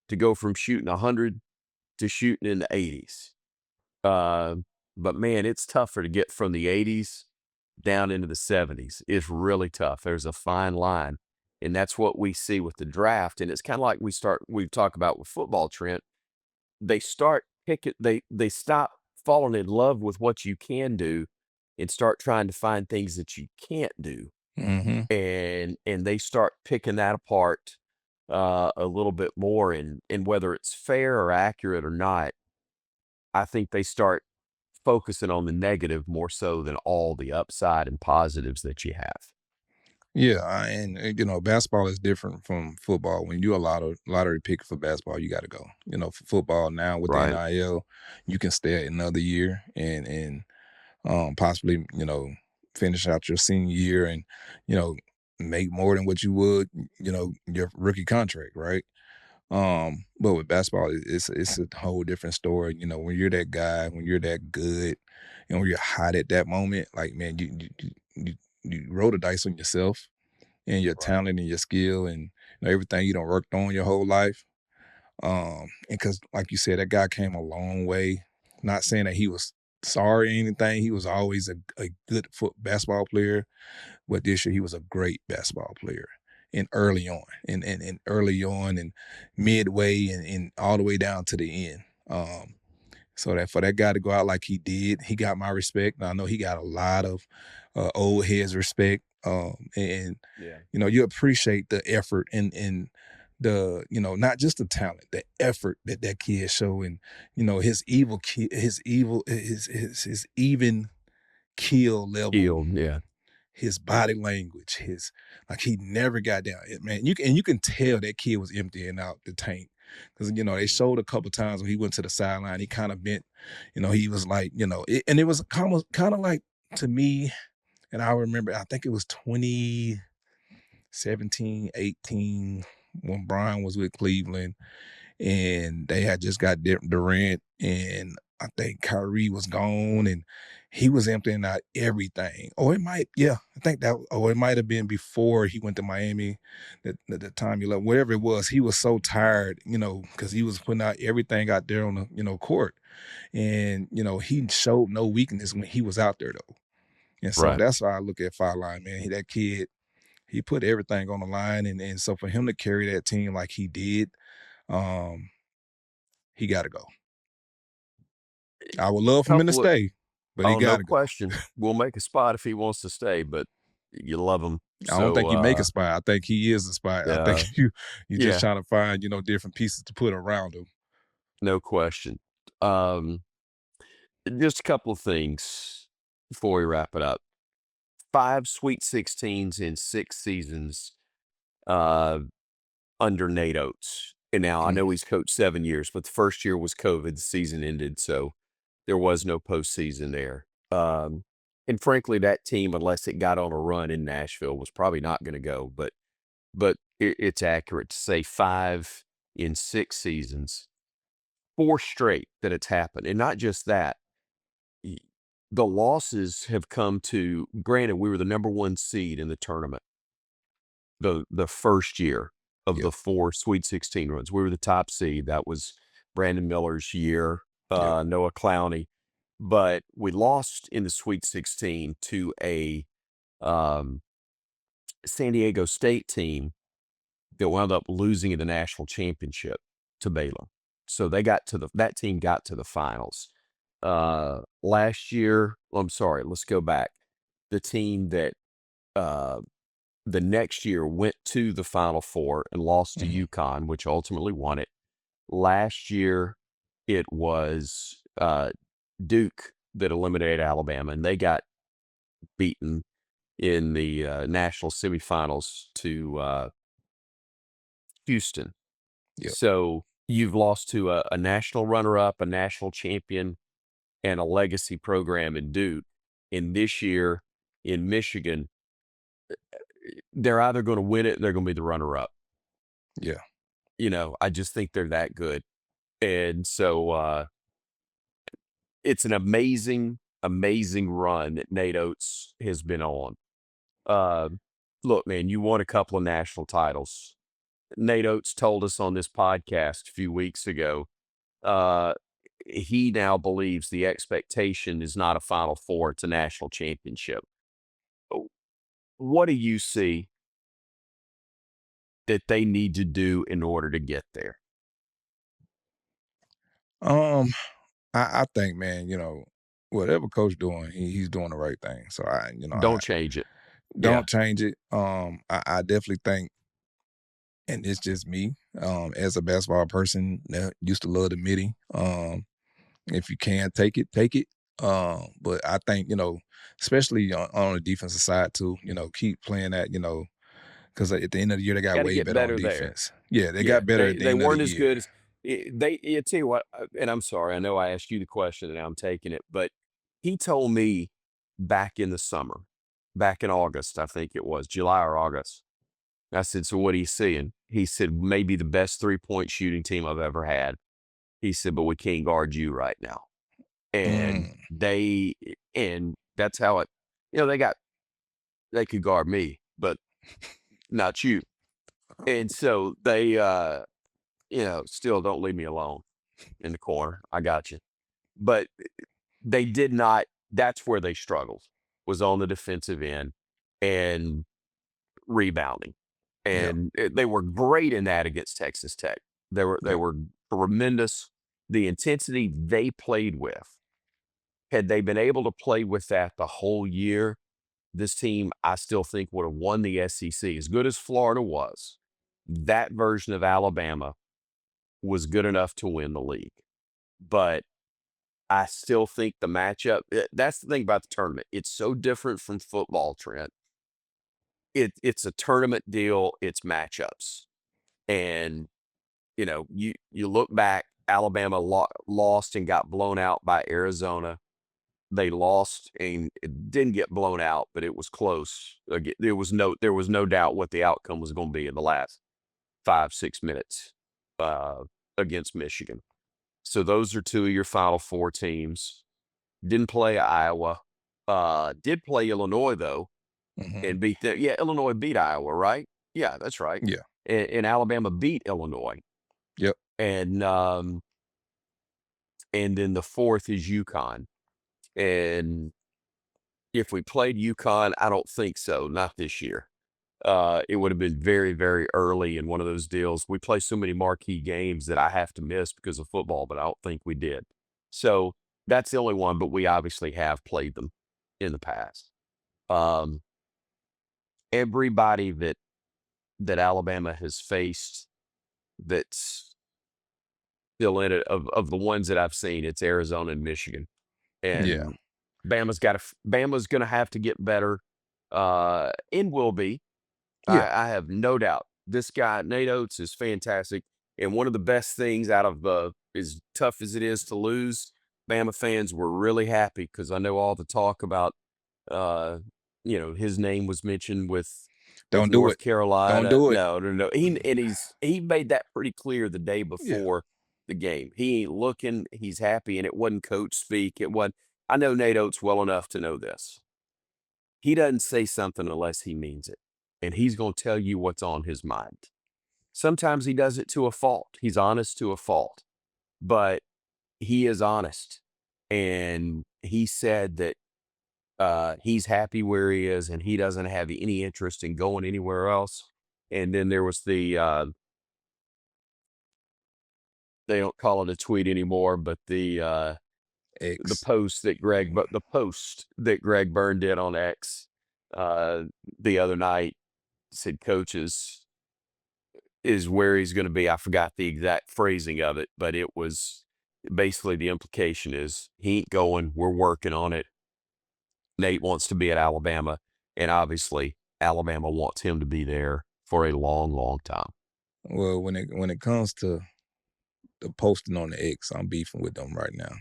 to go from shooting 100 to shooting in the 80s. But man, it's tougher to get from the 80s down into the 70s. It's really tough. There's a fine line. And that's what we see with the draft. And it's kind of like we talk about with football, Trent. They start picking, they stop falling in love with what you can do and start trying to find things that you can't do. And they start picking that apart a little bit more. And whether it's fair or accurate or not, I think they start focusing on the negative more so than all the upside and positives that you have. Yeah, and basketball is different from football. When you're a lottery pick for basketball, you got to go. For football now with the NIL, you can stay another year and possibly finish out your senior year and make more than what you would your rookie contract, right? But with basketball, it's a whole different story. When you're that guy, when you're that good, and when you're hot at that moment, like man, you roll the dice on yourself and your talent and your skill and everything you done worked on your whole life. And because, like you said, that guy came a long way. Not saying that he was sorry or anything. He was always a good basketball player, but this year he was a great basketball player. And early on, and early on, and midway, and all the way down to the end. So that for that guy to go out like he did, he got my respect. Now, I know he got a lot of old heads respect. You appreciate the effort and the not just the talent, the effort that kid showed, and his even keel level, his body language, he never got down. Man, you can tell that kid was emptying out the tank. Because, they showed a couple times when he went to the sideline, he kind of bent, he was like, and it was kind of like, to me, and I remember, I think it was 2017, 18, when Brian was with Cleveland, and they had just got Durant, and I think Kyrie was gone, and he was emptying out everything. It might have been before he went to Miami, the time he left, whatever it was. He was so tired, because he was putting out everything out there on the court. And, he showed no weakness when he was out there, though. And so Right. that's why I look at Fireline, man. That kid, he put everything on the line, and so for him to carry that team like he did, he got to go. I would love for him to Couple of, stay, but he oh, got no to go. question. We'll make a spot if he wants to stay, but you love him. I don't think So, you make a spot. I think he is a spot. I think you just yeah, trying to find, different pieces to put around him. no question. Just a couple of things before we wrap it up. 5 Sweet 16s in 6 seasons under Nate Oates. And now I know he's coached 7 years, but the first year was COVID. The season ended, so there was no postseason there. And frankly, that team, unless it got on a run in Nashville, was probably not going to go. But it's accurate to say 5 in 6 seasons, 4 straight that it's happened. And not just that, the losses have come to, granted, we were the number 1 seed in the tournament the first year of the 4 Sweet 16 runs. We were the top seed. That was Brandon Miller's year, Noah Clowney. But we lost in the Sweet 16 to a San Diego State team that wound up losing in the national championship to Baylor. So that team got to the finals. Last year, I'm sorry, let's go back. The team that the next year went to the Final Four and lost to UConn, which ultimately won it. Last year, it was Duke that eliminated Alabama, and they got beaten in the national semifinals to Houston. Yep. So you've lost to a national runner-up, a national champion, and a legacy program in Duke. And this year in Michigan, they're either going to win it or they're going to be the runner-up. Yeah. I just think they're that good. And so it's an amazing, amazing run that Nate Oates has been on. Look, man, you won a couple of national titles. Nate Oates told us on this podcast a few weeks ago, he now believes the expectation is not a Final Four, it's a national championship. What do you see that they need to do in order to get there? I think, man, whatever coach doing, he's doing the right thing. So Don't change it. Don't change it. I definitely think, and it's just me, as a basketball person that used to love the midi. If you can take it, take it. But I think, especially on the defensive side too, keep playing that, because at the end of the year they got Gotta way get better on better there. defense. Yeah, they got better at the They end of weren't the as year. good as you tell you what, and I'm sorry, I know I asked you the question and now I'm taking it, but he told me back in the summer, back in August, I think it was July or August. I said, so what are you seeing? He said, maybe the best 3-point shooting team I've ever had. He said, but we can't guard you right now. And and that's how it, they could guard me, but not you. And so they, still don't leave me alone in the corner. I got you. But they did not, that's where they struggled, was on the defensive end and rebounding. And they were great in that against Texas Tech. They were tremendous. The intensity they played with, had they been able to play with that the whole year, this team, I still think, would have won the SEC. As good as Florida was, that version of Alabama was good enough to win the league. But I still think the matchup, that's the thing about the tournament. It's so different from football, Trent. It's a tournament deal. It's matchups. And, you look back, Alabama lost and got blown out by Arizona. They lost and it didn't get blown out, but it was close. There was no doubt what the outcome was going to be in the last 5-6 minutes against Michigan. So those are 2 of your Final Four teams. Didn't play Iowa. Did play Illinois though, and beat them. Yeah, Illinois beat Iowa, right? Yeah, that's right. Yeah. And Alabama beat Illinois. Yep. And then the fourth is UConn. And if we played UConn, I don't think so. Not this year. It would have been very, very early in one of those deals. We play so many marquee games that I have to miss because of football, but I don't think we did. So that's the only one, but we obviously have played them in the past. Everybody that Alabama has faced that's still in it, of the ones that I've seen, it's Arizona and Michigan. And Yeah. Bama's going to have to get better, and will be. Yeah. I have no doubt. This guy, Nate Oates, is fantastic. And one of the best things out of as tough as it is to lose, Bama fans were really happy because I know all the talk about, his name was mentioned with Don't do North it. Carolina. Don't do it. No. He made that pretty clear the day Yeah. before the game. He ain't looking. He's happy, and it wasn't coach speak. It wasn't. I know Nate Oates well enough to know this. He doesn't say something unless he means it, and he's going to tell you what's on his mind. Sometimes he does it to a fault. He's honest to a fault, but he is honest. And he said that he's happy where he is, and he doesn't have any interest in going anywhere else. And then there was they don't call it a tweet anymore, but the X. post that Greg Byrne did on X the other night said coaches is where he's going to be. I forgot the exact phrasing of it, but it was basically the implication is he ain't going. We're working on it. Nate wants to be at Alabama, and obviously Alabama wants him to be there for a long, long time. Well, when it comes to the posting on the X, I'm beefing with them right now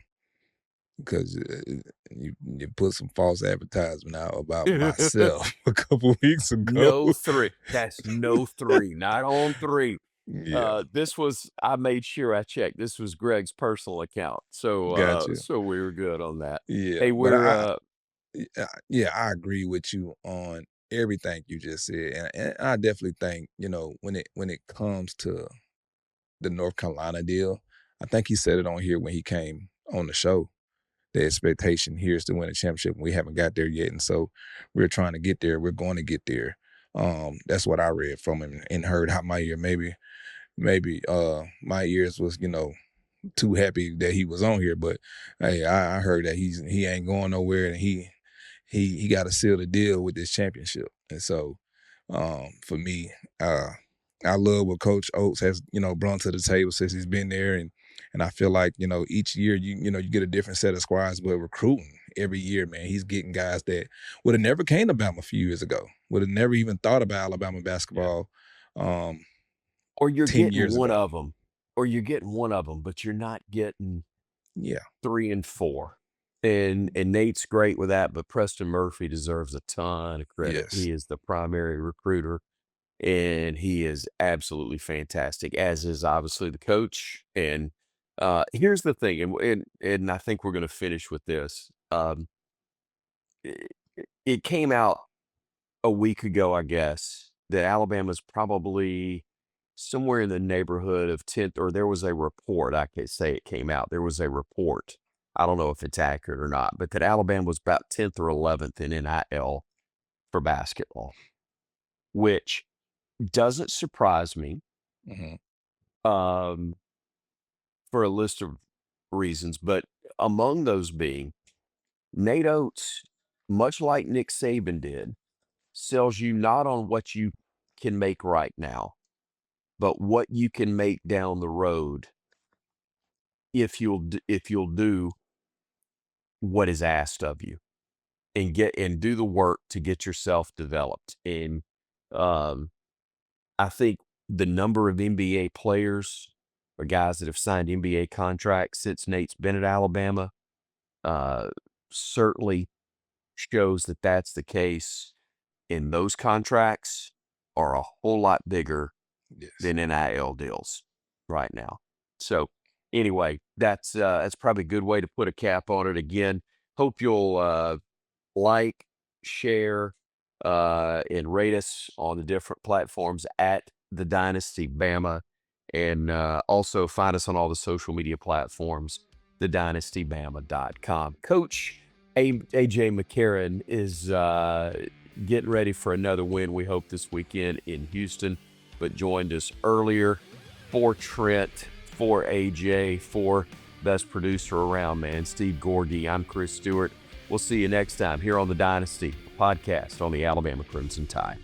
because you put some false advertisement out about myself a couple weeks ago. No 3. That's no 3. Not on 3. Yeah. I made sure I checked. This was Greg's personal account. So, Gotcha. so we were good on that. Yeah. Hey, I agree with you on everything you just said, and I definitely think when it comes to the North Carolina deal, I think he said it on here when he came on the show. The expectation here is to win a championship, and we haven't got there yet, and so we're trying to get there. We're going to get there. That's what I read from him and heard how my ear maybe my ears was too happy that he was on here, but hey, I heard that he ain't going nowhere, and he got to seal the deal with this championship. And so for me, I love what Coach Oates has brought to the table since he's been there, and I feel like each year you get a different set of squads, but recruiting every year, man, he's getting guys that would have never came to Bama a few years ago, would have never even thought about Alabama basketball. Or you're 10 getting years one ago. of them, but you're not getting 3 and 4. And Nate's great with that, but Preston Murphy deserves a ton of credit. Yes. He is the primary recruiter, and he is absolutely fantastic, as is obviously the coach. And here's the thing, and I think we're going to finish with this. It came out a week ago, I guess, that Alabama's probably somewhere in the neighborhood of 10th, or there was a report. I can't say it came out. There was a report. I don't know if it's accurate or not, but that Alabama was about 10th or 11th in NIL for basketball, which doesn't surprise me for a list of reasons. But among those being, Nate Oates, much like Nick Saban did, sells you not on what you can make right now, but what you can make down the road if you'll do what is asked of you and do the work to get yourself developed. And I think the number of NBA players or guys that have signed NBA contracts since Nate's been at Alabama certainly shows that that's the case. And those contracts are a whole lot bigger than NIL deals right now. So anyway, that's probably a good way to put a cap on it. Again, hope you'll like, share, and rate us on the different platforms at the Dynasty Bama, and also find us on all the social media platforms, thedynastybama.com. Coach, AJ McCarron is getting ready for another win, we hope, this weekend in Houston, but joined us earlier for Trent, for AJ, for best producer around, man, Steve Gorgie. I'm Chris Stewart. We'll see you next time here on the Dynasty podcast on the Alabama Crimson Tide.